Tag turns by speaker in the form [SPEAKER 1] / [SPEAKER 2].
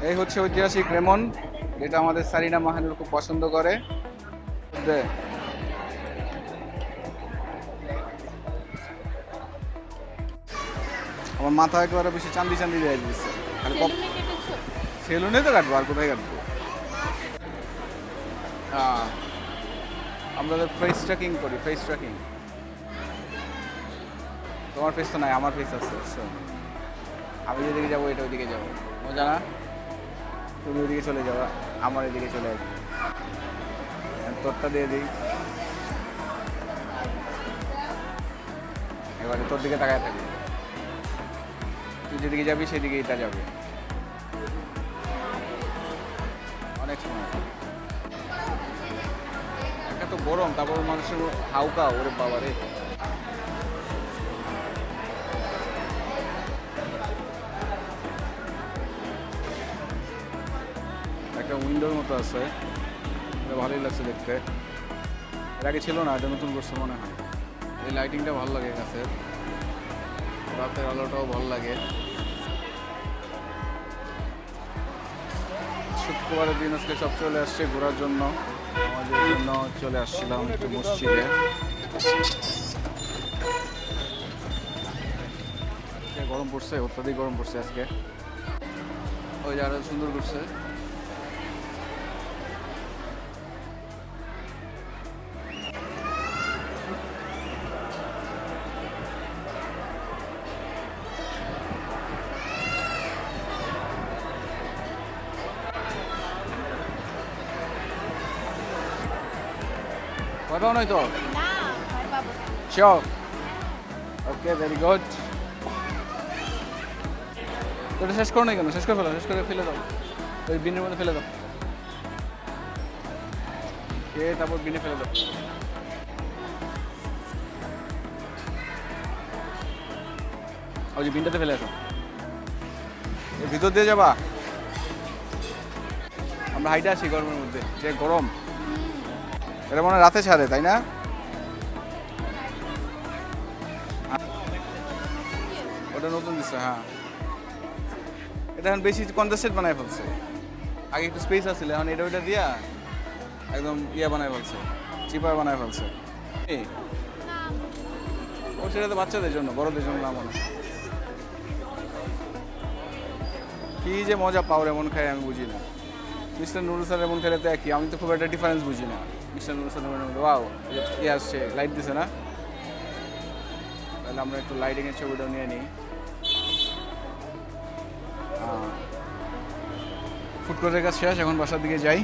[SPEAKER 1] এই হচ্ছে ঐতিহাসিক রেমন, যেটা আমাদের সারিনা মাহানুর খুব পছন্দ করে। আমার মাথা একেবারে বেশি চান্দি চান্দি দিয়ে দিচ্ছে। খালি সেলুনে তো কাটবো, আর কোথায় কাটবো? আমরা ফেস ট্র্যাকিং করি, ফেস ট্র্যাকিং। তোমার ফেস তো নাই, আমার ফেস আছে। আমি যেদিকে যাবো এটা ওইদিকে যাবো, মজা না? তুমি ওইদিকে চলে যাবা, আমার এদিকে চলে আসবে। তোরটা দিয়ে দিই, এবারে তোর দিকে তাকায় থাকি। তুই যেদিকে যাবি সেদিকে এটা যাবে। অনেক সময় একটা তো গরম, তারপর মানুষের হাউকা, ওরে বাবা রে। একটা উইন্ডোর মতো আছে, এটা ভালোই লাগছে দেখতে। এর আগে ছিল না, এটা নতুন করছে মনে হয়। এই লাইটিংটা ভালো লাগে গাছের, রাতের আলোটাও ভালো লাগে। শুক্রবারের দিন আজকে সব চলে আসছে ঘোরার জন্য, আমাদের জন্য চলে আসছিলাম একটু মসজিদে। গরম পড়ছে, অত্যাধিক গরম পড়ছে আজকে। ওই জায়গাটা সুন্দর করছে। ভয় পাও নাই তো? শিওর? ওকে, ভেরি গুড। ওটা শেষ করো না কেন? শেষ করে ফেলো, শেষ করে ফেলে দাও, ওই বিনের মধ্যে ফেলে দাও। তারপর বিনে ফেলে দাও। ওই যে বিনটাতে ফেলে আসো, এর ভিতর দিয়ে যাবা। আমরা হাইটে আসি গরমের মধ্যে, যে গরম। এটা মনে হয় রাতে ছাড়ে, তাই না? ওটা নতুন দিচ্ছে, হ্যাঁ। এটা এখন বেশি কনজেস্টেড বানায় ফেলছে। আগে একটু স্পেস আসছিল, এখন এটা ওইটা দিয়া একদম ইয়া বানায় ফেলছে, চিপার বানায় ফেলছে। ও সেটা তো বাচ্চাদের জন্য, বড়দের জন্য না মনে হয়। কি যে মজা পাও রেমন খাই আমি বুঝি না। মিস্টার নুডলস আর রেমন খেলে তো একই, আমি তো খুব একটা ডিফারেন্স বুঝি না। মিস্টার নুডলস আর রেমন, ওয়াও ইয়ে আসছে, লাইট দিছে না? তাহলে আমরা একটু লাইটিংয়ের ছবিটাও নিয়ে নিই। ফুড কোর্টের কাজ শেষ, এখন বাসার দিকে যাই।